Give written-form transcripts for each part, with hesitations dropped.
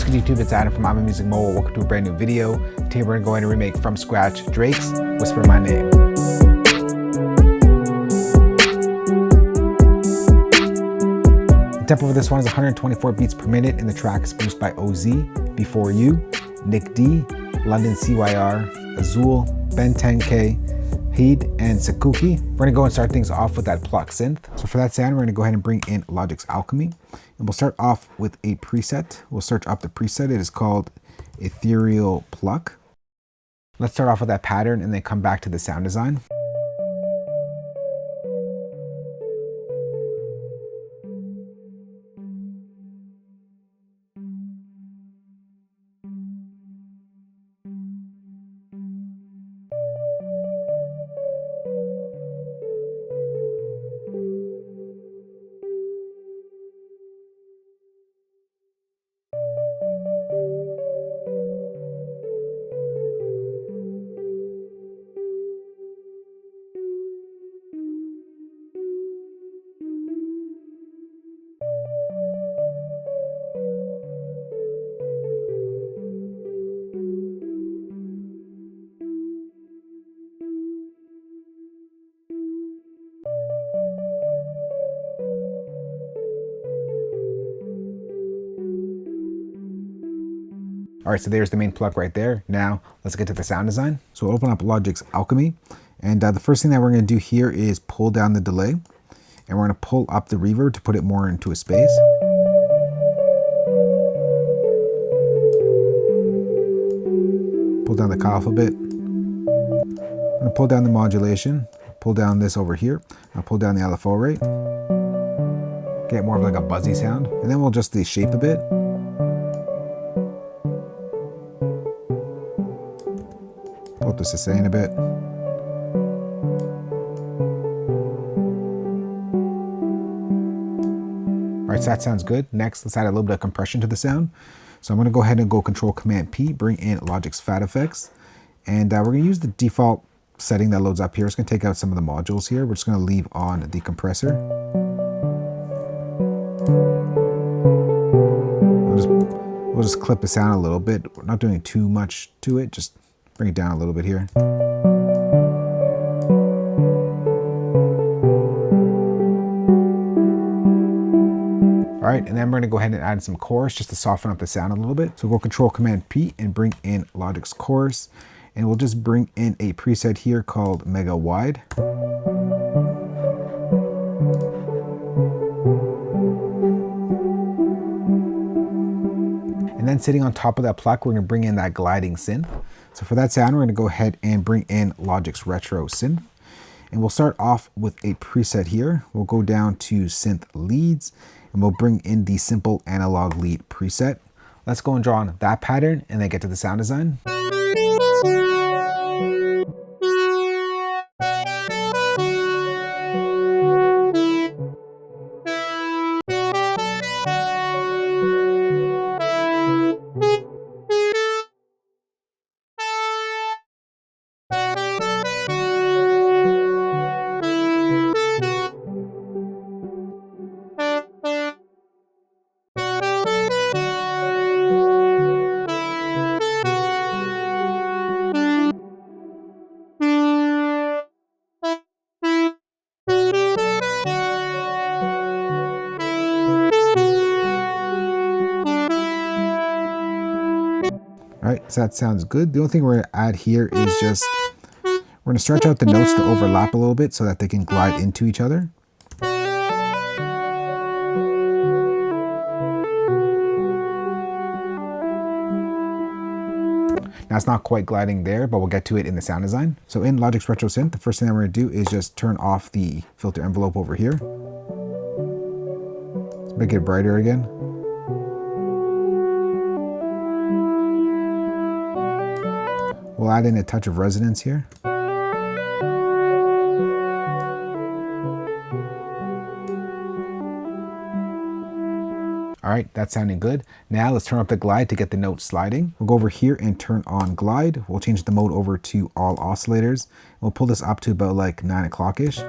What's good YouTube, it's Adam from I'm a Music Mobile. Welcome to a brand new video. Today we're going to remake from scratch Drake's Whisper My Name. The tempo for this one is 124 beats per minute and the track is produced by OZ, Before You, Nik D, London CYR, Azul, Ben 10K, Hidde and Sucuki. We're gonna go and start things off with that Pluck synth. So for that sound, we're gonna go ahead and bring in Logic's Alchemy. And we'll start off with a preset. We'll search up the preset. It is called Ethereal Pluck. Let's start off with that pattern and then come back to the sound design. All right, so there's the main pluck right there. Now let's get to the sound design. So we'll open up Logic's Alchemy. And the first thing that we're gonna do here is pull down the delay. And we're gonna pull up the reverb to put it more into a space. Pull down the cutoff a bit. I'm gonna pull down the modulation. Pull down this over here. I'll pull down the LFO rate. Get more of like a buzzy sound. And then we'll adjust the shape a bit. Pull up the sustain a bit. All right, so that sounds good. Next, let's add a little bit of compression to the sound. So I'm gonna go ahead and go Control Command P, bring in Logic's Fat Effects. And we're gonna use the default setting that loads up here. It's gonna take out some of the modules here. We're just gonna leave on the compressor. We'll just clip the sound a little bit. We're not doing too much to it, just bring it down a little bit here. All right, and then we're gonna go ahead and add some chorus just to soften up the sound a little bit. So we'll Control Command P and bring in Logic's chorus. And we'll just bring in a preset here called Mega Wide. And then sitting on top of that pluck, we're gonna bring in that gliding synth. So for that sound, we're gonna go ahead and bring in Logic's Retro Synth. And we'll start off with a preset here. We'll go down to Synth Leads, and we'll bring in the Simple Analog Lead preset. Let's go and draw on that pattern and then get to the sound design. All right, so that sounds good. The only thing we're gonna add here is just, we're gonna stretch out the notes to overlap a little bit so that they can glide into each other. Now it's not quite gliding there, but we'll get to it in the sound design. So in Logic's Retro Synth, the first thing that we're gonna do is just turn off the filter envelope over here. Let's make it brighter again. We'll add in a touch of resonance here. All right, that's sounding good. Now let's turn up the glide to get the note sliding. We'll go over here and turn on glide. We'll change the mode over to all oscillators. We'll pull this up to about like 9 o'clock-ish.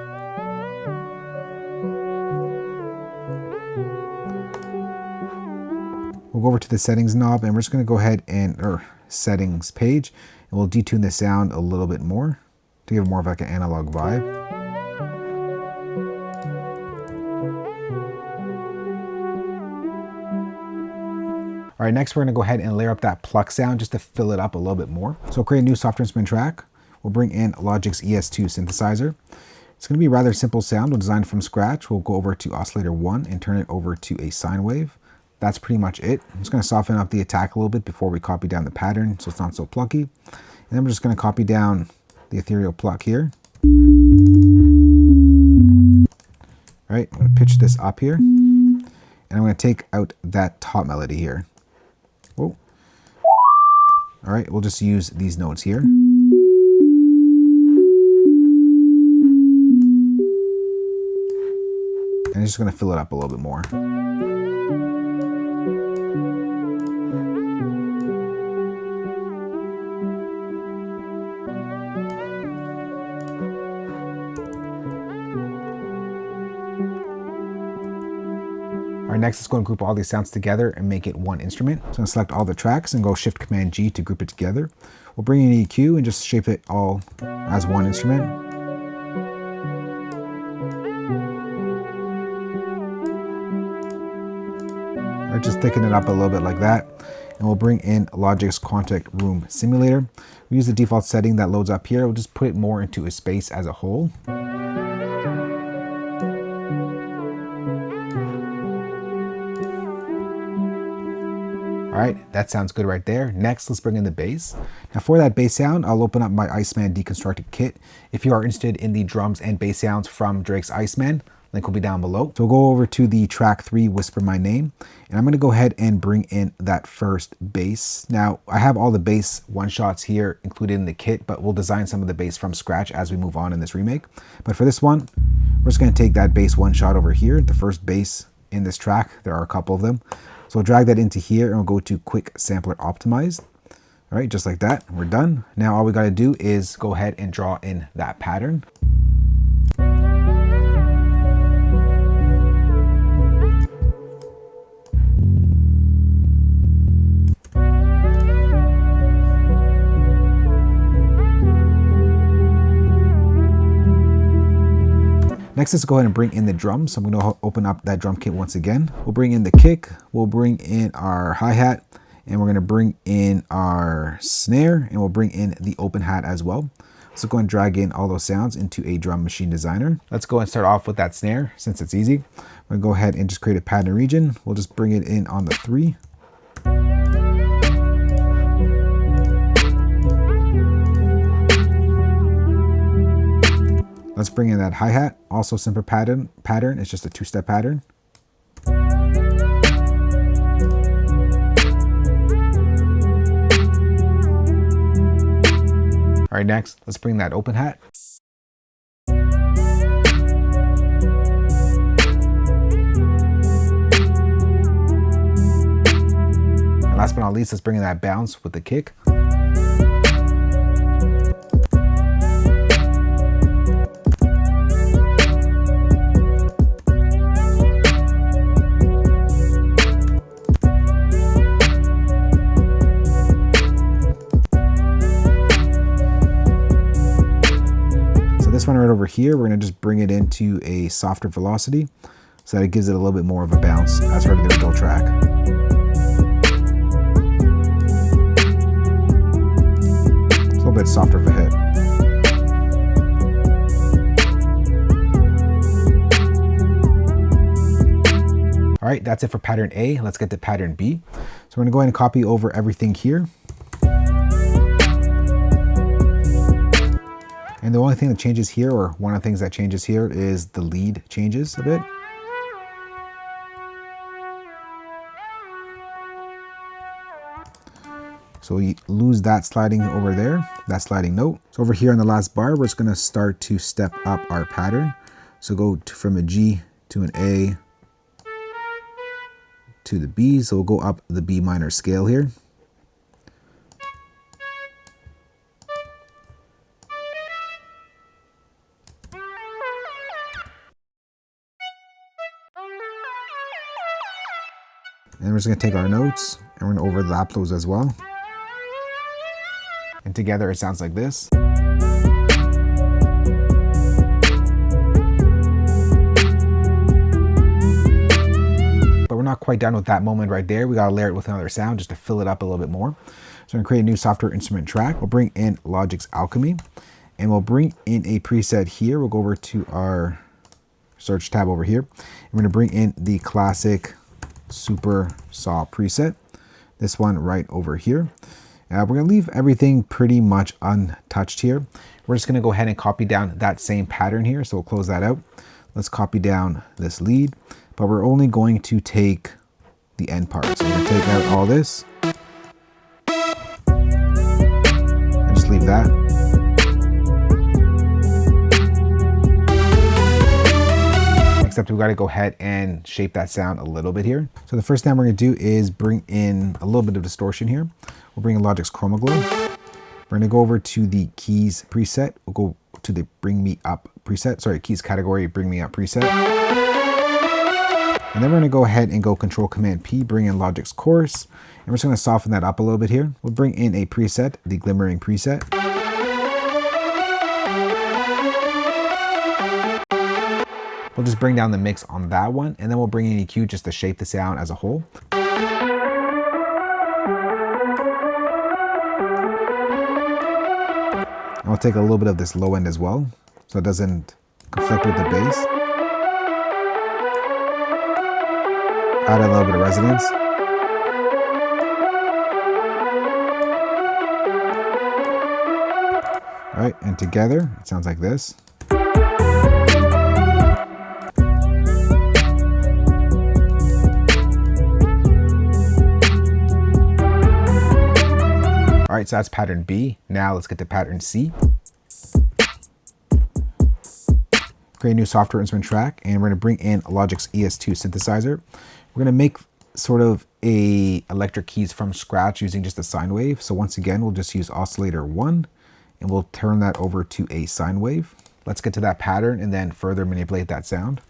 We'll go over over to the settings knob, and we're just going to go ahead and, or settings page, and we'll detune the sound a little bit more to give more of like an analog vibe. All right, next we're going to go ahead and layer up that pluck sound just to fill it up a little bit more. So create a new software instrument track. We'll bring in Logic's ES2 synthesizer. It's going to be a rather simple sound. We'll design from scratch. We'll go over to oscillator 1 and turn it over to a sine wave. That's pretty much it. I'm just going to soften up the attack a little bit before we copy down the pattern so it's not so plucky. And then we're just going to copy down the ethereal pluck here. All right, I'm going to pitch this up here. And I'm going to take out that top melody here. Whoa. All right, we'll just use these notes here. And I'm just going to fill it up a little bit more. Alright, next let's go and group all these sounds together and make it one instrument. So I'm going to select all the tracks and go Shift Command G to group it together. We'll bring in EQ and just shape it all as one instrument. Or just thicken it up a little bit like that. And we'll bring in Logic's Quantic Room Simulator. We use the default setting that loads up here. We'll just put it more into a space as a whole. All right, that sounds good right there. Next, let's bring in the bass. Now for that bass sound, I'll open up my Iceman Deconstructed kit. If you are interested in the drums and bass sounds from Drake's Iceman, link will be down below. So we'll go over to the track 3, Whisper My Name, and I'm gonna go ahead and bring in that first bass. Now, I have all the bass one-shots here included in the kit, but we'll design some of the bass from scratch as we move on in this remake. But for this one, we're just gonna take that bass one-shot over here, the first bass in this track. There are a couple of them. So we'll drag that into here and we'll go to Quick Sampler Optimized. All right, just like that, we're done. Now all we gotta do is go ahead and draw in that pattern. Next, let's go ahead and bring in the drums. So I'm going to open up that drum kit once again. We'll bring in the kick, we'll bring in our hi-hat, and we're going to bring in our snare, and we'll bring in the open hat as well. So go and drag in all those sounds into a drum machine designer. Let's go and start off with that snare since it's easy. I'm going to go ahead and just create a pattern region. We'll just bring it in on the 3. Let's bring in that hi-hat, also simple pattern. It's just a 2-step pattern. All right, next, let's bring that open hat. And last but not least, let's bring in that bounce with the kick. This one right over here, we're going to just bring it into a softer velocity so that it gives it a little bit more of a bounce as part of the original track. It's a little bit softer of a hit. All right, that's it for pattern A. Let's get to pattern B. So we're going to go ahead and copy over everything here. And the only thing that changes here, or one of the things that changes here, is the lead changes a bit. So we lose that sliding over there, that sliding note. So over here on the last bar, we're just gonna start to step up our pattern. So go from a G to an A to the B. So we'll go up the B minor scale here. And we're just gonna take our notes And we're gonna overlap those as well. And together it sounds like this. But we're not quite done with that moment right there. We gotta layer it with another sound just to fill it up a little bit more. So I'm gonna create a new software instrument track. We'll bring in Logic's Alchemy, and we'll bring in a preset here. We'll go over to our search tab over here. And we're gonna bring in the classic Super Saw preset. This one right over here. We're gonna leave everything pretty much untouched here. We're just gonna go ahead and copy down that same pattern here. So we'll close that out. Let's copy down this lead, but we're only going to take the end part. So we're gonna take out all this and just leave that. Except we got to go ahead and shape that sound a little bit here. So the first thing we're going to do is bring in a little bit of distortion here. We'll bring in Logic's Chroma Glow. We're going to go over to the keys preset. We'll go to the bring me up preset. Sorry, keys category, bring me up preset. And then we're going to go ahead and go Control Command P, bring in Logic's chorus. And we're just going to soften that up a little bit here. We'll bring in a preset, the glimmering preset. We'll just bring down the mix on that one, and then we'll bring in EQ just to shape the sound as a whole. And we'll take a little bit of this low end as well, so it doesn't conflict with the bass. Add a little bit of resonance. All right, and together, it sounds like this. All right, so that's pattern B. Now let's get to pattern C. Create a new software instrument track, and we're gonna bring in Logic's ES2 synthesizer. We're gonna make sort of a electric keys from scratch using just a sine wave. So once again, we'll just use oscillator 1, and we'll turn that over to a sine wave. Let's get to that pattern and then further manipulate that sound.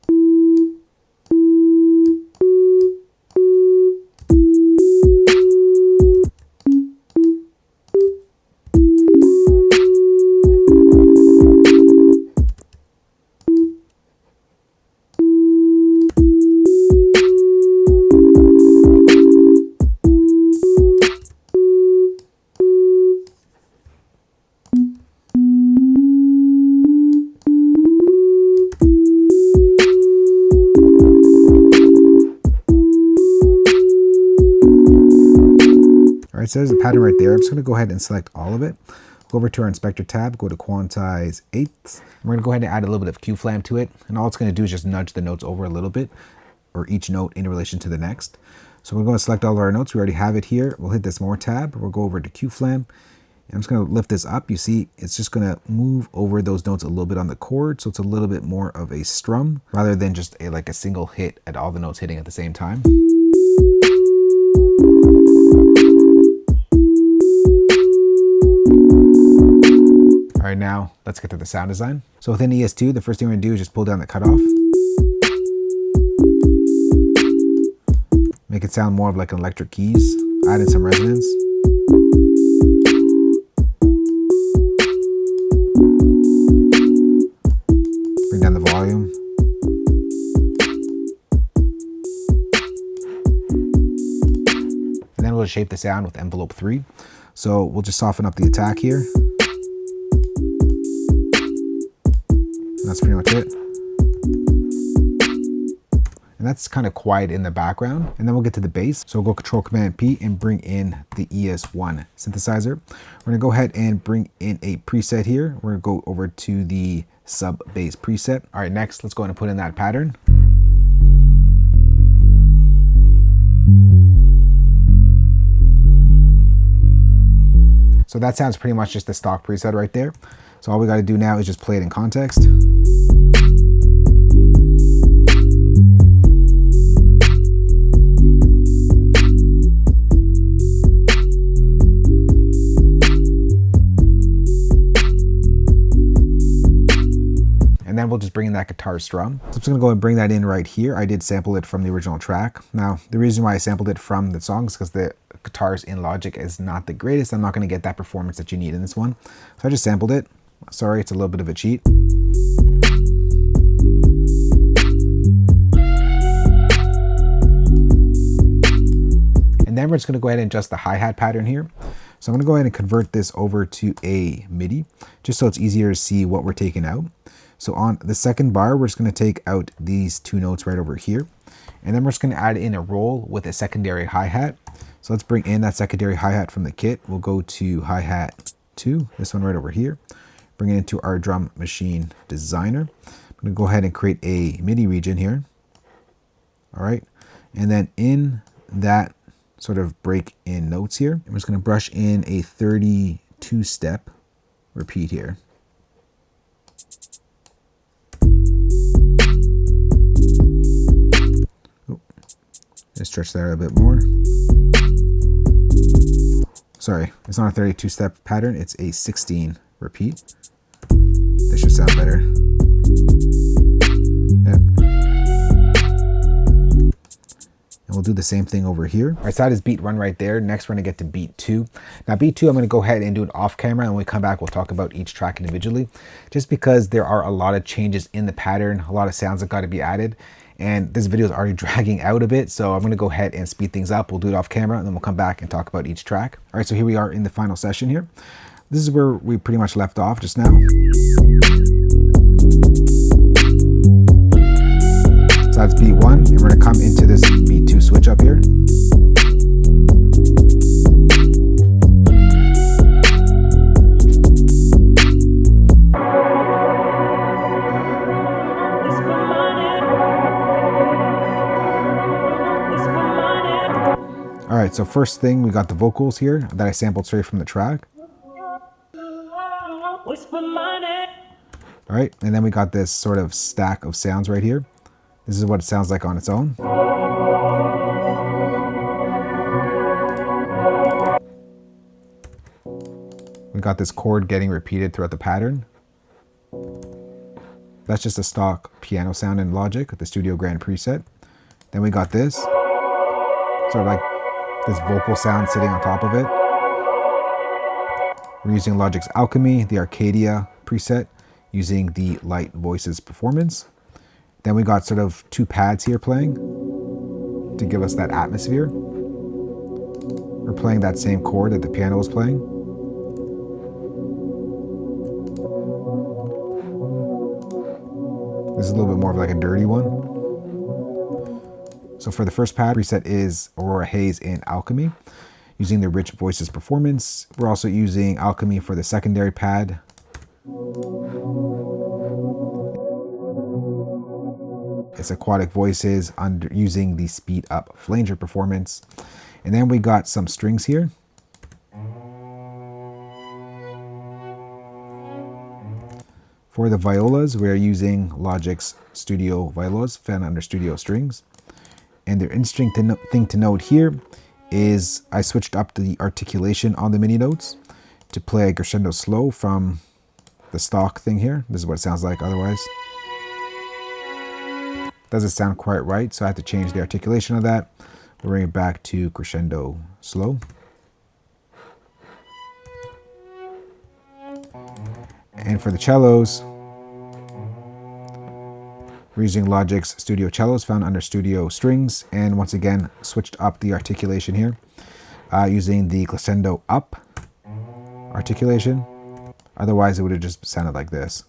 So there's a pattern right there. I'm just going to go ahead and select all of it. Go over to our inspector tab, go to quantize eighths. We're going to go ahead and add a little bit of Q flam to it. And all it's going to do is just nudge the notes over a little bit, or each note in relation to the next. So we're going to select all of our notes. We already have it here. We'll hit this more tab. We'll go over to Q flam. I'm just going to lift this up. You see, it's just going to move over those notes a little bit on the chord. So it's a little bit more of a strum rather than just like a single hit at all the notes hitting at the same time. All right, now let's get to the sound design. So within ES2, the first thing we're gonna do is just pull down the cutoff. Make it sound more of like an electric keys. Add in some resonance. Bring down the volume. And then we'll shape the sound with envelope 3. So we'll just soften up the attack here. That's pretty much it. And that's kind of quiet in the background. And then we'll get to the bass. So we'll go Control Command P and bring in the ES1 synthesizer. We're gonna go ahead and bring in a preset here. We're gonna go over to the sub bass preset. All right, next, let's go ahead and put in that pattern. So that sounds pretty much just the stock preset right there. So all we got to do now is just play it in context. And then we'll just bring in that guitar strum. So I'm just gonna go and bring that in right here. I did sample it from the original track. Now, the reason why I sampled it from the song is because the guitars in Logic is not the greatest. I'm not going to get that performance that you need in this one. So I just sampled it. Sorry, it's a little bit of a cheat. And then we're just going to go ahead and adjust the hi-hat pattern here. So I'm going to go ahead and convert this over to a MIDI, just so it's easier to see what we're taking out. So on the second bar, we're just going to take out these two notes right over here. And then we're just going to add in a roll with a secondary hi-hat. So let's bring in that secondary hi-hat from the kit. We'll go to hi-hat 2, this one right over here. Bring it into our drum machine designer. I'm going to go ahead and create a MIDI region here. All right. And then in that sort of break in notes here, I'm just going to brush in a 32 step repeat here. Let's stretch that a bit more. Sorry, it's not a 32 step pattern, it's a 16 repeat. This should sound better. Yep. And we'll do the same thing over here. All right, so that is beat 1 right there. Next, we're gonna get to beat 2. Now beat 2, I'm gonna go ahead and do it off camera, and when we come back, we'll talk about each track individually, just because there are a lot of changes in the pattern, a lot of sounds that gotta be added. And this video is already dragging out a bit, so I'm gonna go ahead and speed things up. We'll do it off camera, and then we'll come back and talk about each track. All right, so here we are in the final session here. This is where we pretty much left off just now. So that's beat 1, and we're gonna come into this beat 2 switch up here. All right, so first thing, we got the vocals here that I sampled straight from the track. All right, and then we got this sort of stack of sounds right here. This is what it sounds like on its own. We got this chord getting repeated throughout the pattern. That's just a stock piano sound in Logic with the Studio Grand preset. Then we got this, sort of like this vocal sound sitting on top of it. We're using Logic's Alchemy, the Arcadia preset, using the Light Voices performance. Then we got sort of 2 pads here playing to give us that atmosphere. We're playing that same chord that the piano was playing. This is a little bit more of like a dirty one. So for the first pad, preset is Aurora Haze in Alchemy, using the Rich Voices performance. We're also using Alchemy for the secondary pad. It's Aquatic Voices using the Speed Up Flanger performance. And then we got some strings here. For the violas, we're using Logic's Studio Violas, found under Studio Strings. And the interesting thing to note here is I switched up the articulation on the MIDI notes to play a crescendo slow from the stock thing here. This is what it sounds like otherwise. Doesn't sound quite right, so I have to change the articulation of that. We'll bring it back to crescendo slow. And for the cellos, we're using Logic's Studio Cellos, found under Studio Strings, and once again switched up the articulation here using the glissando up articulation. Otherwise it would have just sounded like this.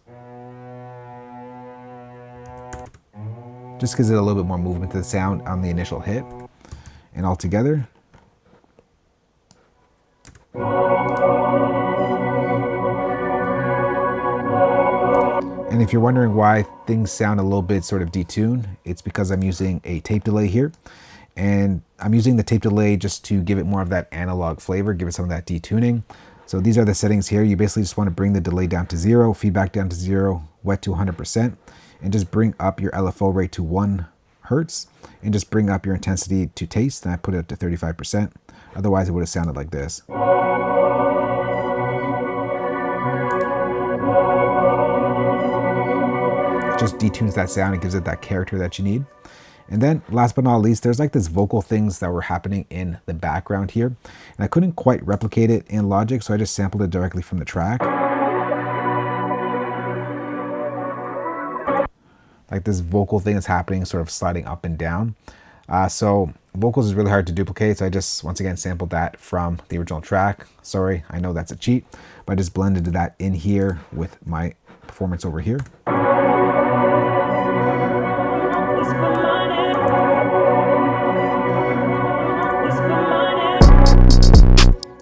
Just gives it a little bit more movement to the sound on the initial hit. And all together. And if you're wondering why things sound a little bit sort of detuned, it's because I'm using a tape delay here. And I'm using the tape delay just to give it more of that analog flavor, give it some of that detuning. So these are the settings here. You basically just want to bring the delay down to 0, feedback down to 0, wet to 100%, and just bring up your LFO rate to 1 Hertz, and just bring up your intensity to taste, and I put it up to 35%. Otherwise it would have sounded like this. Just detunes that sound and gives it that character that you need. And then last but not least, there's like this vocal things that were happening in the background here. And I couldn't quite replicate it in Logic, so I just sampled it directly from the track. Like this vocal thing is happening, sort of sliding up and down. So vocals is really hard to duplicate, so I just once again sampled that from the original track. Sorry, I know that's a cheat, but I just blended that in here with my performance over here.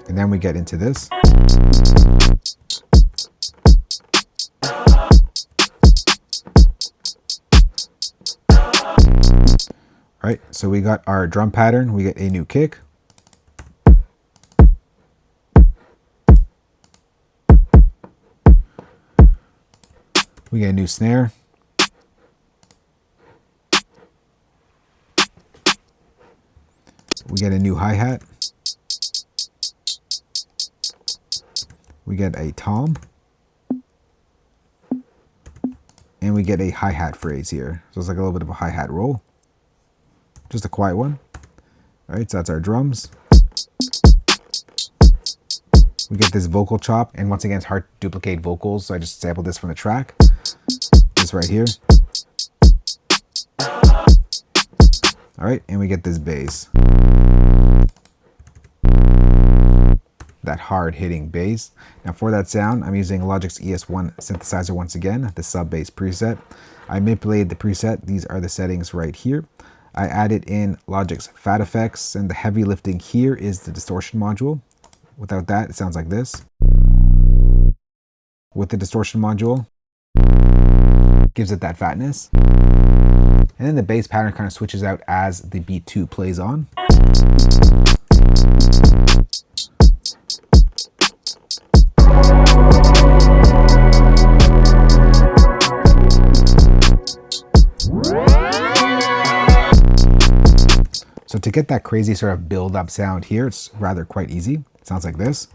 And then we get into this. All right, so we got our drum pattern, we get a new kick. We get a new snare. We get a new hi-hat. We get a tom. And we get a hi-hat phrase here. So it's like a little bit of a hi-hat roll. Just a quiet one. All right, so that's our drums. We get this vocal chop, and once again, it's hard to duplicate vocals, so I just sampled this from the track. This right here. All right, and we get this bass. That hard hitting bass. Now for that sound, I'm using Logic's ES1 synthesizer once again, the sub bass preset. I manipulated the preset. These are the settings right here. I added in Logic's fat effects, and the heavy lifting here is the distortion module. Without that, it sounds like this. With the distortion module, gives it that fatness. And then the bass pattern kind of switches out as the beat 2 plays on. So to get that crazy sort of build up sound here, it's rather quite easy. It sounds like this.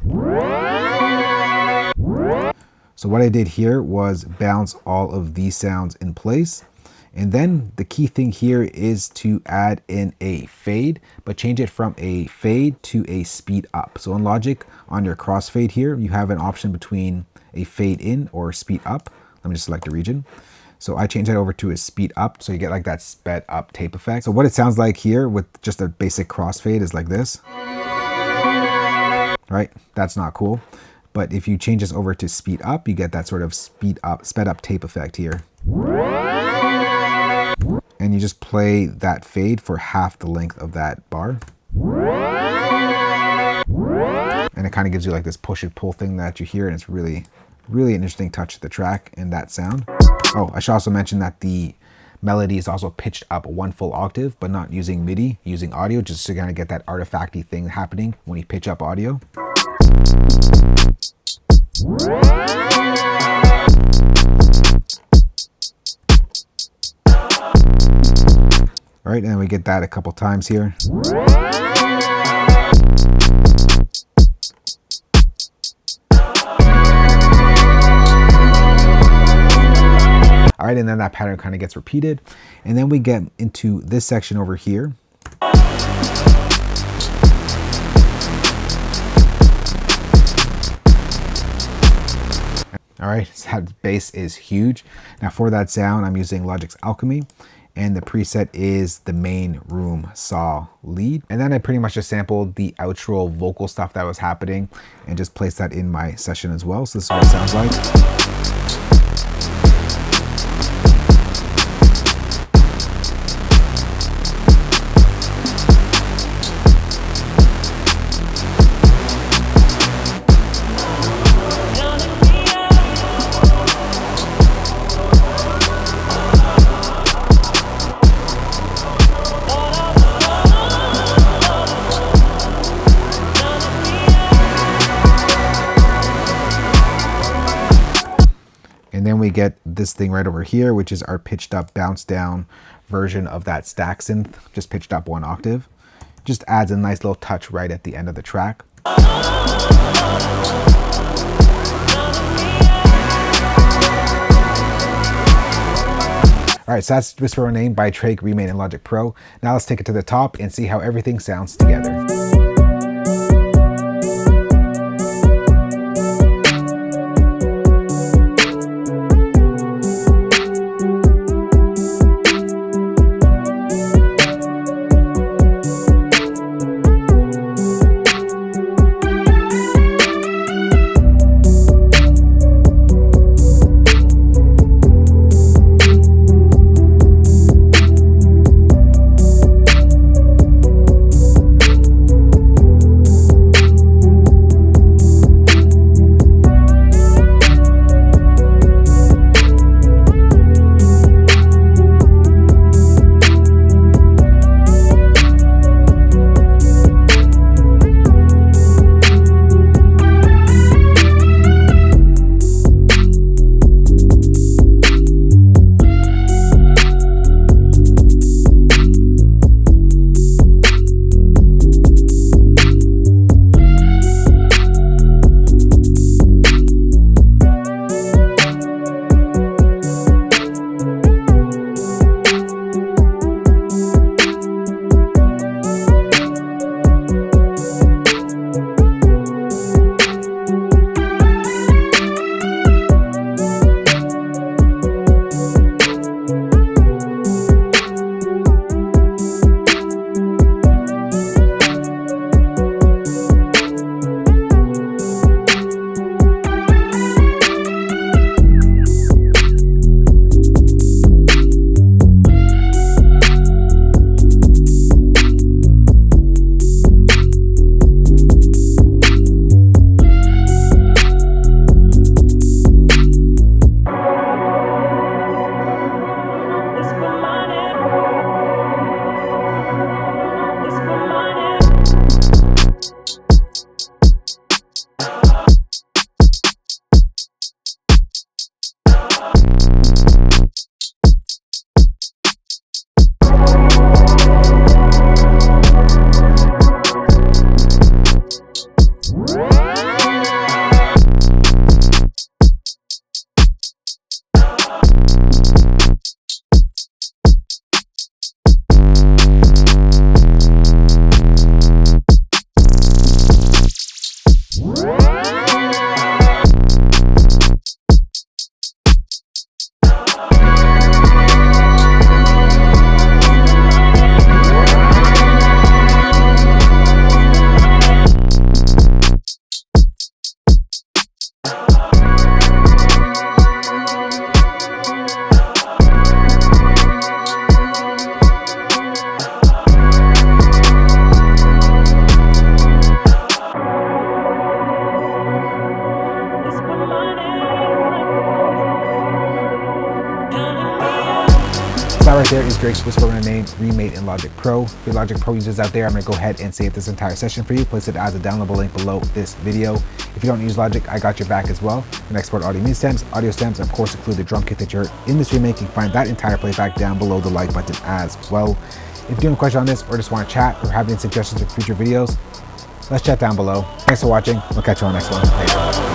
So what I did here was bounce all of these sounds in place. And then the key thing here is to add in a fade, but change it from a fade to a speed up. So in Logic, on your crossfade here, you have an option between a fade in or speed up. Let me just select a region. So I changed that over to a speed up, so you get like that sped up tape effect. So what it sounds like here with just a basic crossfade is like this. Right? That's not cool. But if you change this over to speed up, you get that sort of sped up tape effect here. And you just play that fade for half the length of that bar. And it kind of gives you like this push and pull thing that you hear, and it's really an interesting touch to the track and that sound. Oh, I should also mention that the melody is also pitched up 1 full octave, but not using MIDI, using audio, just to kind of get that artifacty thing happening when you pitch up audio. All right, and we get that a couple times here. All right, and then that pattern kind of gets repeated. And then we get into this section over here. All right, so that bass is huge. Now for that sound, I'm using Logic's Alchemy, and the preset is the main room saw lead. And then I pretty much just sampled the outro vocal stuff that was happening and just placed that in my session as well. So this is what it sounds like. And then we get this thing right over here, which is our pitched up bounce down version of that stack synth, just pitched up 1 octave. Just adds a nice little touch right at the end of the track. All Alright, so that's Whisper My Name by Trake, remade in Logic Pro. Now let's take it to the top and see how everything sounds together. That right there is Drake's Whisper My Name remade in Logic Pro. For you Logic Pro users out there, I'm going to go ahead and save this entire session for you. Place it as a downloadable link below this video. If you don't use Logic, I got your back as well. You can export audio MIDI stems, audio stems, and of course include the drum kit that you heard in this remake. You can find that entire playback down below the like button as well. If you do have a question on this or just want to chat or have any suggestions for future videos, let's chat down below. Thanks for watching. We'll catch you on the next one. Later.